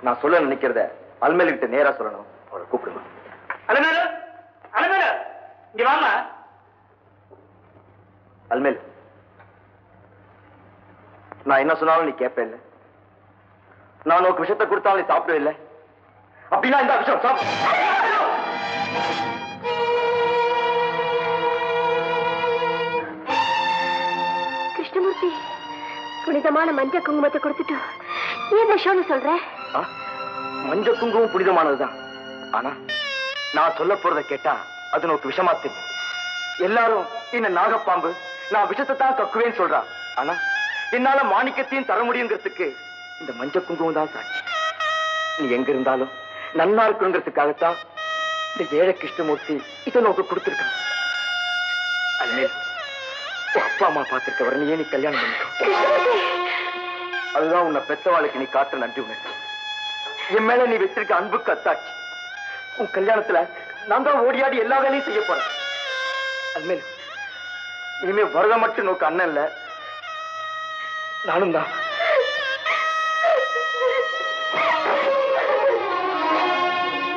நான் சொல்ல நினைக்கிறத அல்மேலுக்கிட்ட நேரா சொல்லணும். அவளை கூப்பிடுங்க. அல்மேலு, அல்மேலு, இங்க வாமா. அல்மேல், நான் என்ன சொன்னாலும் நீ கேட்ப இல்லை. நான் உனக்கு விஷத்தை கொடுத்தாலும் நீ சாப்பிடவே இல்லை. அப்படின்னா இந்த விஷயம் சாப்பிடு. கிருஷ்ணமூர்த்தி, புனிதமான மஞ்ச குங்குமத்தை கொடுத்துட்டு ஏன் விஷயம்னு சொல்ற? மஞ்ச குங்குமம் புனிதமானதுதான். ஆனா நான் சொல்ல போறத கேட்டா அது உனக்கு விஷமா தெரியும். எல்லாரும் என்ன நாகப்பாம்பு, நான் விஷத்தை தான் கக்குவேன்னு சொல்றா. ஆனா என்னால மாணிக்கத்தையும் தர முடியுங்கிறதுக்கு இந்த மஞ்ச குங்குமம் தான் சாட்சி. நீ எங்க இருந்தாலும் நன்னா இருக்குங்கிறதுக்காகத்தான் இந்த ஏழை கிருஷ்ணமூர்த்தி இதை நோக்கு கொடுத்திருக்கான். அல்மேல், அப்பா அம்மா பார்த்திருக்க வரணையே நீ கல்யாணம் பண்ணிக்கோ. அதுதான் உன்னை பெத்தவாளுக்கு நீ காட்ட நன்றி உணர்வு. என் மேல நீ வச்சிருக்க அன்புக்கு அத்தாட்சி. உன் கல்யாணத்துல நான் தான் ஓடியாடி எல்லா வேலையும் செய்ய போறேன். அல்மேல், இனிமே வரத மட்டும் நோக்கு அண்ணன் இல்ல, நானும் தான்.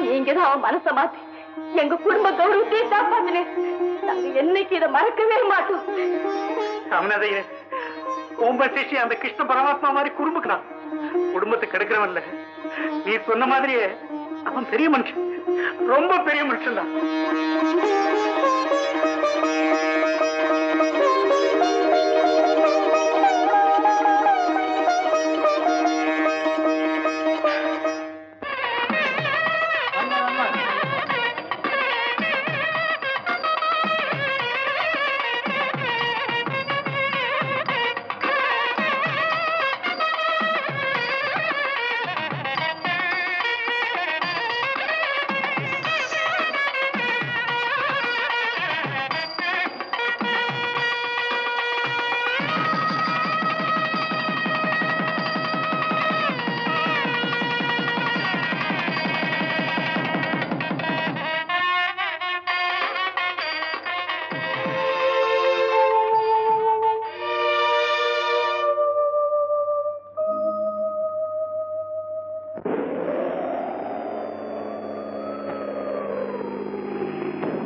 நீங்கதான் அவன் மனச மாத்தி எங்க குடும்ப கௌரவத்தையே காப்பாத்தினேன். நாங்க என்னைக்கு இதை மறக்கவே மாட்டோம். அவனதையே ஓம்ப சிஷி அந்த கிருஷ்ண பரமாத்மா மாதிரி குடும்பக்குறான். குடும்பத்தை கெடுக்கிறவன் இல்ல, நீ சொன்ன மாதிரியே அவன் பெரிய மனுஷன், ரொம்ப பெரிய மனுஷன் தான்.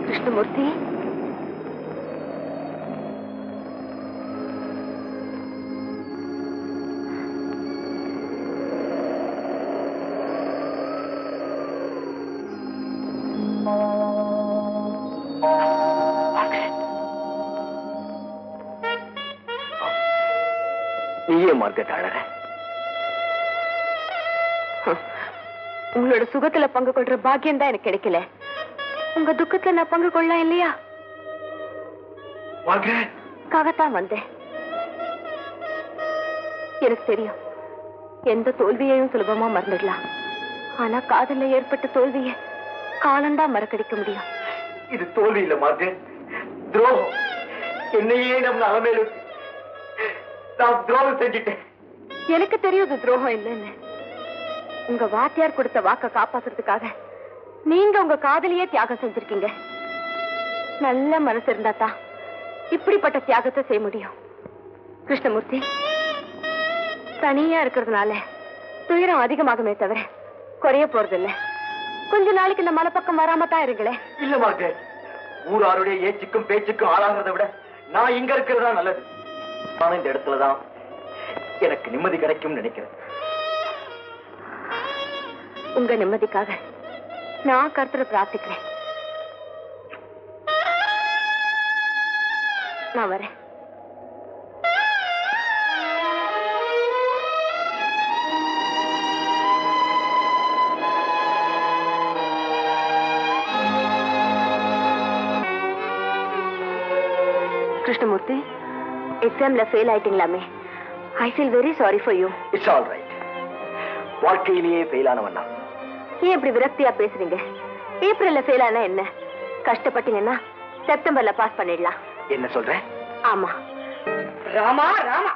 கிருஷ்ணமூர்த்தி, நீயே மார்க்கெட் அழற. உங்களோட சுகத்துல பங்கு கொள்ற பாக்கியம் தான் எனக்கு கிடைக்கல. உங்க துக்கத்துல நான் பங்கு கொள்ளலாம் இல்லையா? காகத்தான் வந்தேன். எனக்கு தெரியும், எந்த தோல்வியையும் சுலபமா மறந்துடலாம். ஆனா காதல்ல ஏற்பட்ட தோல்வியை காலம்தான் மறக்கடிக்க முடியும். இது தோல்வி இல்ல மார்க்கெட், துரோகம். என்னையே நம்ம அலமேலு நான் துரோகம் செஞ்சுட்டேன். எனக்கு தெரியும் இது துரோகம் இல்லைன்னு. உங்க வாத்தியார் கொடுத்த வாக்க காப்பாத்துறதுக்காக நீங்க உங்க காதலியே தியாகம் செஞ்சிருக்கீங்க. நல்ல மனசு இருந்தா தான் இப்படிப்பட்ட தியாகத்தை செய்ய முடியும். கிருஷ்ணமூர்த்தி, தனியா இருக்கிறதுனால துயரம் அதிகமாகுமே தவிர குறைய போறதில்லை. கொஞ்ச நாளைக்கு இந்த மலைப்பக்கம் வராம தான் இருங்களே. இல்ல மார்க்கெட், ஊராருடைய ஏச்சுக்கும் பேச்சுக்கும் ஆளாகிறத விட நான் இங்க இருக்கிறதா நல்லது. நான் இந்த இடத்துலதான் எனக்கு நிம்மதி கிடைக்கும் நினைக்கிறேன். உங்க நிம்மதிக்காக நான் கர்த்தரை பிரார்த்திக்கிறேன். நான் வரேன். கிருஷ்ணமூர்த்தி, எக்ஸாம்ல ஃபெயில் ஆயிட்டீங்களாமே. I feel very sorry for you. It's all right. வாழ்க்கையிலேயே ஃபெயில் ஆனவண்ணா. ஏன் இப்படி விரக்தியா பேசுறீங்க? ஏப்ரல்ல ஃபெயில் ஆனா என்ன? கஷ்டப்பட்டீங்கன்னா செப்டம்பர்ல பாஸ் பண்ணிடலாம். என்ன சொல்றேன்? ஆமா. ராமா ராமா,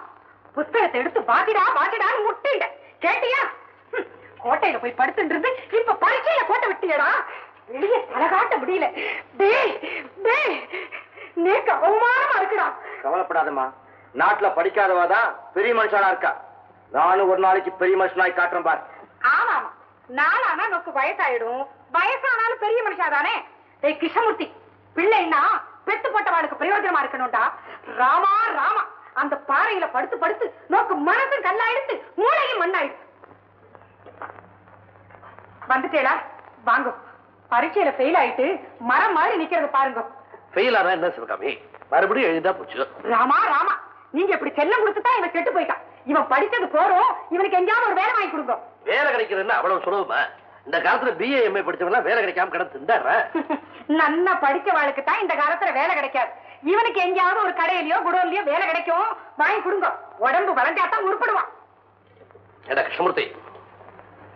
புத்தகத்தை எடுத்து பாத்திடா பாத்திடான்னு முட்டிட்ட. கேட்டியா? கோட்டையில போய் படுத்துட்டு இப்ப பரீட்சையில கோட்டை விட்டியடா. வெளியே தலை காட்ட முடியல. நேக்கு அவமானமா இருக்குடா. கவலைப்படாதம்மா, நாட்டுல படிக்காதவாதான் பெரிய மனுஷனா இருக்கா. நானும் ஒரு நாளைக்கு பெரிய மனுஷனாய் காட்டுறேன் பார். ஆமா ஆமா, நாளானா நோக்கு வயசாயிடும், வயசானாலும் பெரிய மனுஷா தானே. டேய் கிருஷ்ணமூர்த்தி, பிள்ளைன்னா பெத்து போட்டவாளுக்கு பிரயோஜனமா இருக்கணும்டா. ராமா ராமா, அந்த பாறையில படுத்து படுத்து நோக்கு மனசு கல்லாயிடுத்து, மூளையும் மண்ணாயிடுச்சு. வந்துட்டேடா, வாங்க. பரீட்சையில ஃபெயில் ஆயிட்டு மரம் மாதிரி நிக்கிறது பாருங்க. ஃபெயில் ஆனா என்ன சிவகாமி, மறுபடியும் எழுதா போச்சு. ராமா ராமா, நீங்க இப்படி செல்லம் கொடுத்துதான் இவன் கெட்டு போயிட்டான். இவன் படிச்சது போறோம், இவனுக்கு எங்கேயாவது ஒரு வேலை வாங்கி கொடுங்க. வேலை கிடைக்கிறதுன்னு அவ்வளவு சுலபமா? இந்த காலத்துல BA MA படிச்சவங்க வேலை கிடைக்காம கிடந்து திண்டாடுற. நன்னா படிச்சவாளுக்கு தான் இந்த காலத்துல வேலை கிடைக்காது. இவனுக்கு எங்கேயாவது ஒரு கடையிலயோ குடோன்லயோ வேலை கிடைக்கும், வாங்கி கொடுங்க. உடம்பு வளர்ந்தாத்தான் உருப்படுவான். ஏடா கிருஷ்ணமூர்த்தி,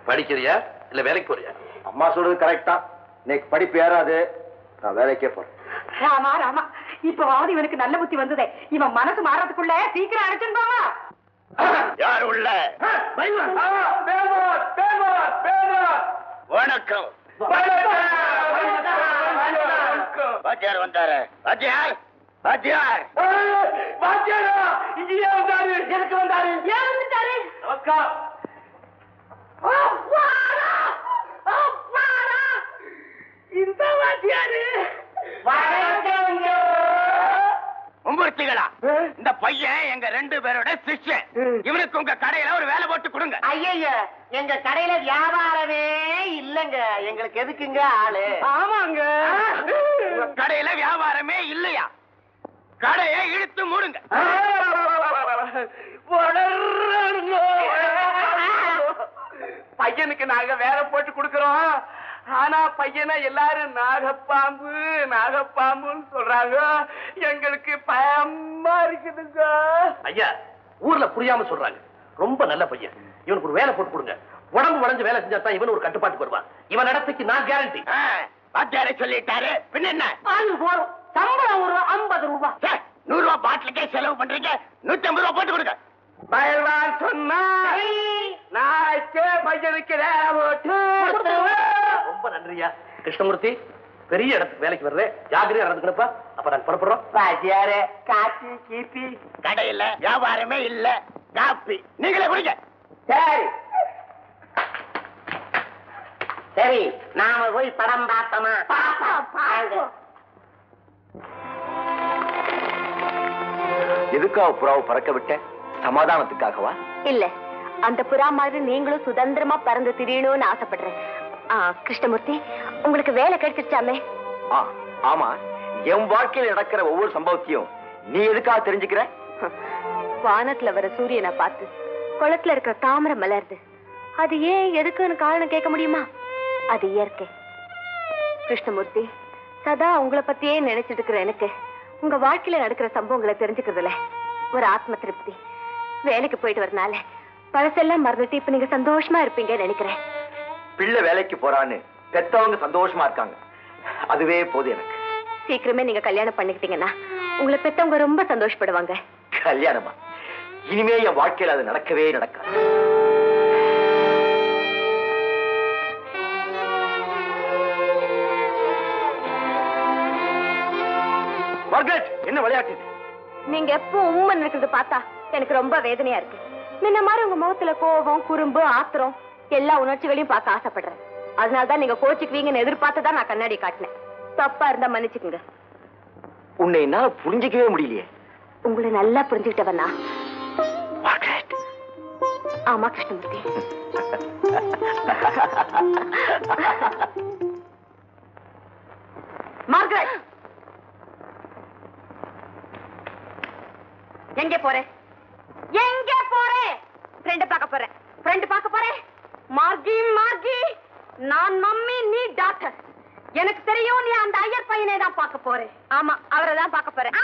படிக்கிறியா இல்ல வேலைக்கு போறியா? அம்மா சொல்றது கரெக்டா. இன்னைக்கு படிப்பு ஏறாது, நான் வேலைக்கே போறேன். ராமா ராமா, இப்பவாவது இவனுக்கு நல்ல புத்தி வந்ததே. இவன் மனசு மாறதுக்குள்ள சீக்கிரம் அழைச்சிருந்தோமா? யார் உள்ள? வணக்கம். வாத்தியார் வந்தாரு. வாத்தியார் வாத்தியார் இங்கேயே வந்தாரு. எதுக்கு வந்தாரு? ஏன் வந்துட்டாரு? நமஸ்காரம். இந்த வாத்தியாரு மும்பூர்த்திகளா, இந்த பையன் எங்க 2 பேரோட சிஷ்யன். இவனுக்கு உங்க கடையில ஒரு வேலை போட்டு கொடுங்க. ஐயா, எங்க கடையில வியாபாரமே இல்லங்க. எங்களுக்கு எதுக்குங்க ஆளு? ஆமாங்க. உங்க கடையில வியாபாரமே இல்லையா? கடையை இழுத்து மூடுங்க. பையனுக்கு நாங்க வேலை போட்டு கொடுக்கறோம். ஆனா பையனை எல்லாரும் நாகப்பாம்பு நாகப்பாம்புன்னு சொல்றாங்க. எங்களுக்கு பயமா இருக்குதுங்க. ஐயா, ஊர்ல புரியாம சொல்றாங்க. ரொம்ப நல்ல பையன், இவனுக்கு ஒரு வேலை போட்டு கொடுங்க. உடம்பு வளைஞ்சு வேலை செஞ்சா தான் இவன் ஒரு கட்டுப்பாட்டுக்கு வருவான். இவன் இடத்துக்கு நான் கேரண்டி. வாத்தியாரை சொல்லிட்டாரு, பின்ன என்ன? போறோம். சம்பளம் ஒரு 50 ரூபாய். 100 ரூபாய் பாட்டிலுக்கே செலவு பண்றீங்க. 150 ரூபாய் போட்டு கொடுங்க. பயல்வான் சொன்னா நாய்க்கே பையனுக்கு வேலை போட்டு. ரொம்ப நன்றியா கிருஷ்ணமூர்த்தி. பெரிய இடத்துக்கு வேலைக்கு வர்றேன், ஜாகிரதையா நடந்துக்கணுப்பா. அப்ப நான் புறப்படுறோம். வாத்தியாரே, காப்பி கீப்பி கடையில வியாபாரமே இல்ல, காப்பி நீங்களே குடிங்க. சரி சரி, நாம போய் படம் பார்த்தோமா? எதுக்காக புறாவை பறக்க விட்டேன்? சமாதானத்துக்காகவா? இல்ல, அந்த புறா மாதிரி நீங்களும் சுதந்திரமா பறந்து திரியணும்னு ஆசைப்படுறேன். கிருஷ்ணமூர்த்தி, உங்களுக்கு வேலை கிடைச்சிருச்சாமே? ஆமா. என் வாழ்க்கையில் நடக்கிற ஒவ்வொரு சம்பவத்தையும் நீ எதுக்காக தெரிஞ்சுக்கிற? வானத்துல வர சூரியனை பார்த்து குளத்துல இருக்கிற தாமரை மலருது. அது ஏன் எதுக்குன்னு காரணம் கேட்க முடியுமா? அது இயற்கை. கிருஷ்ணமூர்த்தி, சதா உங்களை பத்தியே நினைச்சிட்டு இருக்கிற எனக்கு உங்க வாழ்க்கையில நடக்கிற சம்பவங்களை தெரிஞ்சுக்கிறதுல ஒரு ஆத்ம திருப்தி. வேலைக்கு போயிட்டு வரனால பழசெல்லாம் மறந்துட்டு இப்ப நீங்க சந்தோஷமா இருப்பீங்கன்னு நினைக்கிறேன். பிள்ளை வேலைக்கு போறான்னு பெத்தவங்க சந்தோஷமா இருக்காங்க, அதுவே போதும் எனக்கு. சீக்கிரமே நீங்க கல்யாணம் பண்ணிக்கிட்டீங்கன்னா உங்களை பெத்தவங்க ரொம்ப சந்தோஷப்படுவாங்க. கல்யாணமா? இனிமே என் வாழ்க்கையில அது நடக்கவே நடக்காது. மார்கரெட், என்ன விளையாட்டு? நீங்க எப்போ உம்மன் இருக்கிறது பார்த்தா எனக்கு ரொம்ப வேதனையா இருக்கு. முன்ன மாதிரி உங்க முகத்துல கோபம், குறும்பு, ஆத்திரம் எல்லா உணர்ச்சிகளையும் பார்க்க ஆசைப்படுறேன். அதனாலதான் நீங்க கோச்சுக்குவீங்கன்னு எதிர்பார்த்துதான் நான் கண்ணாடி காட்டினேன். தப்பா இருந்தா மன்னிச்சுக்குங்க. உன்னை என்னால புரிஞ்சிக்கவே முடியலையே. உங்களை நல்லா புரிஞ்சுக்கிட்டவனா? ஆமா கிருஷ்ணமூர்த்தி. மார்கரெட், எங்க போறேன்? எங்க போறேன்? ஃப்ரெண்ட் பார்க்க போறேன். ஃப்ரெண்ட் பார்க்க போறேன்? மார்கி மார்கி, நான் மம்மி, நீ டாக்டர். எனக்கு தெரியும் நீ அந்த ஐயர் பையனை தான் பார்க்க போறேன். ஆமா, அவரை தான் பார்க்க போறேன்.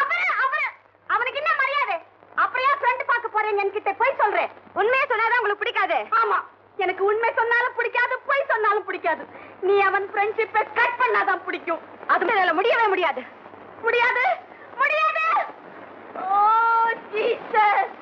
அவனுக்கு என்ன மரியாதை? அப்படியே ஃப்ரெண்ட் பார்க்க போறேன் என்கிட்ட போய் சொல்றேன். உண்மையை சொன்னாதான் உங்களுக்கு பிடிக்காது. ஆமா, எனக்கு உண்மை சொன்னாலும் பிடிக்காது, பொய் சொன்னாலும் பிடிக்காது. நீ அவன் ஃப்ரெண்ட்ஷிப்பை கட் பண்ணாதான் பிடிக்கும். அது முடியவே முடியாது. முடியாது முடியாது. ஓ ஜீசஸ்.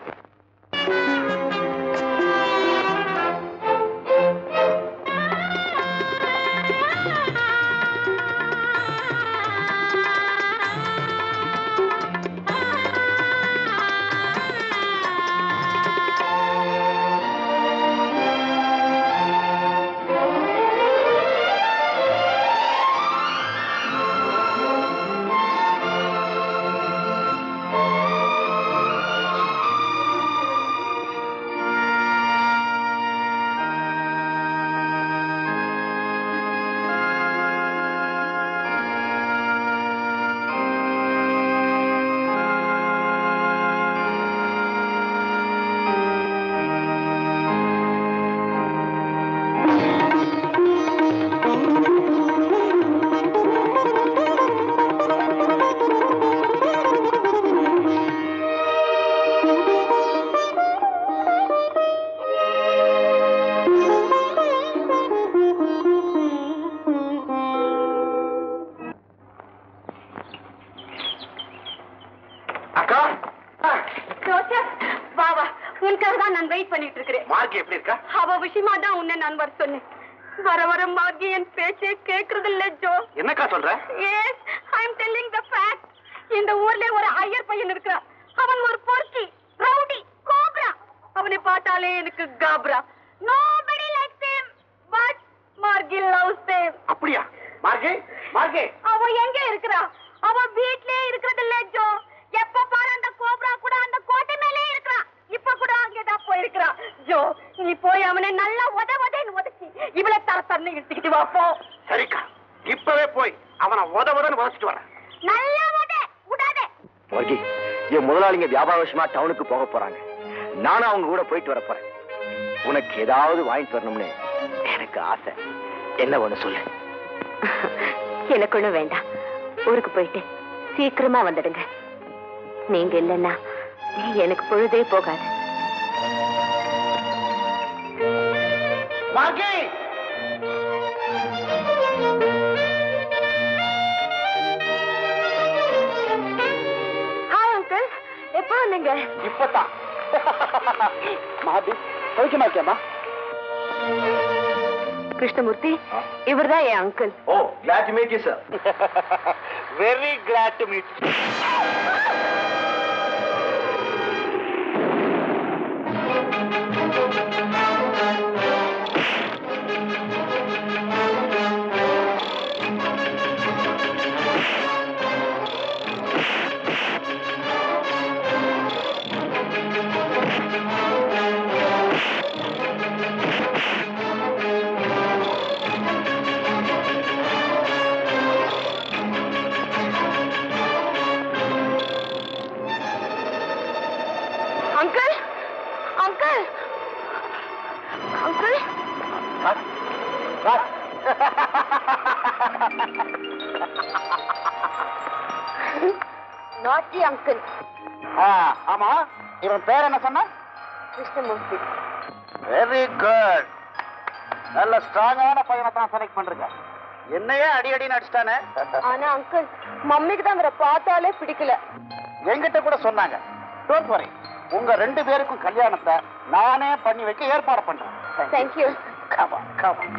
அக்கா வா வா, உனக்காக தான் நான் வெயிட் பண்ணிட்டு இருக்கிறேன். மார்க் எப்படி இருக்கா? அவ விஷயமா தான் உன்னை நான் வர சொன்னேன். வர வர மார்கி என் பேச்சே கேக்குறது இல்ல ஜோ. என்னக்கா சொல்ற? Yes, I am telling the fact. இந்த ஊர்ல ஒரு ஐயர் பையன் இருக்கிறான். அவன் ஒரு பொறுக்கி, ரவுடி, கோப்ரா. அவனை பார்த்தாலே எனக்கு Kabra. Nobody likes him, but மார்கி loves him. அப்படியா? மார்கே மார்கே அவ எங்க இருக்கிறா? அவ வீட்லயே இருக்கிறது இல்ல ஜோ. எப்ப பாரு அந்த கோப்ரா கூட அந்த கோட்டை மேலே இருக்கிறா. இப்ப கூட அங்கதான் போயிருக்கிறா. ஜோ, நீ போய் அவனை நல்லா உதவுதேன்னு உதச்சி இவளை தரத்தன்னு இழுத்துக்கிட்டு வா போ. சரிக்கா, இப்பவே போய் அவனை உதவுதன்னு உதச்சிட்டு வரேன். நல்லா விடாதே. மார்கி, என் முதலாளிங்க வியாபார விஷயமா டவுனுக்கு போக போறாங்க. நானும் அவங்க கூட போயிட்டு வர போறேன். உனக்கு ஏதாவது வாங்கிட்டு வரணும்னு எனக்கு ஆசை. என்ன ஒண்ணு சொல்லு. எனக்கு ஒண்ணும் வேண்டாம். ஊருக்கு போயிட்டு சீக்கிரமா வந்துடுங்க. நீங்க இல்லைன்னா எனக்கு பொழுதே போகாது. மார்கி, ஹாய் அங்கிள், எப்போ வந்தீங்க? இப்பதான். மார்கி, சௌக்கியமா இருக்கியாமா? கிருஷ்ணமூர்த்தி, இவர்தான் என் uncle. Oh, glad to meet you, sir. Very glad to meet you. Uncle, uncle, uncle. Naughty uncle. ஆமா, இவன் பேர் என்ன சொன்ன? கிருஷ்ணமூர்த்தி. Very good. நல்ல ஸ்ட்ராங்கான பையனை தான் செலக்ட் பண்றீங்க. என்னையே அடி அடின்னு அடிச்சிட்டானே. ஆனா அங்கிள், மம்மிக்கு தான் அவரை பார்த்தாலே பிடிக்கல. என்கிட்ட கூட சொன்னாங்க. டோன்ட் வரி, உங்க 2 பேருக்கும் கல்யாணத்தை நானே பண்ணி வைக்க ஏற்பாடு பண்றேன். Thank you. Come on, come on.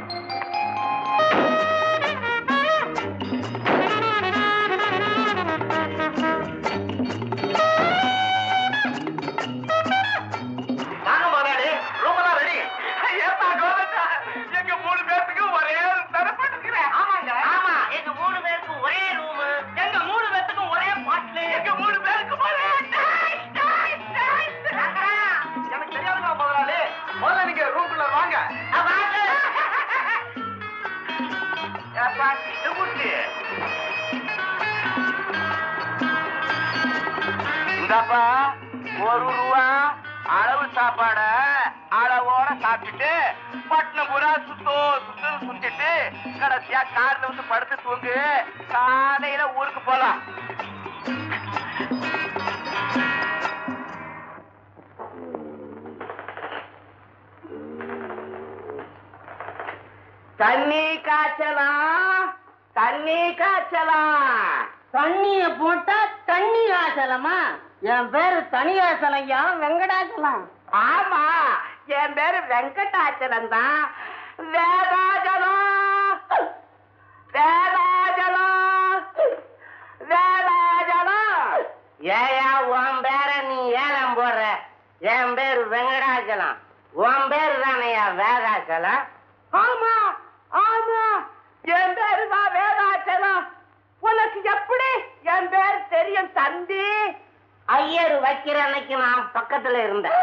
வாங்க முதலாளி, ரூமெல்லாம் ரெடி. ஏப்பா கோவிந்தா, எங்க 3 பேருக்கு ஒரே தரப்பட்டுக்கிறேன். ஆமாங்க, ஆமா, எங்க 3 பேருக்கு ஒரே ரூம், எங்க 3 பேருக்கும் ஒரே பாட்டில், எங்க 3 பேருக்கு ஒரே எனக்கு தெரியாதுங்க முதலாளி. முதல்ல நீங்க ரூம்குள்ள வாங்க. ஏப்பா கிருஷ்ணமூர்த்தி, இந்தாப்பா 1 ரூபா அளவு சாப்பாட அளவோட சாப்பிட்டுட்டு பட்டினம் பூரா சுத்திட்டு கடைசியா கார்ல வந்து படுத்து தூங்கு. காலையில ஊருக்கு போலாம். தண்ணி காய்ச்சலாம், தண்ணி காய்ச்சலாம். தண்ணிய போட்டா தண்ணி ஆசலமா? என் பேரு தனியாசலையா, வெங்கடாச்சலம். ஆமா, என் பேரு வெங்கடாச்சலம் தான். வேதாஜலம், வேதாஜலம், வேதாஜலம். ஏயா உன் பேர நீ ஏலம் போடுற? என் பேரு வெங்கடாச்சலம். உன் பேரு தானையா வேதாச்சலம்? ஆமா ஆமா, என் பேரு தான் வேதாச்சலம். உனக்கு எப்படி என் பேர் தெரியும் தம்பி? ஐயர் வைக்கிற அன்னைக்கு நான் பக்கத்துல இருந்தேன்.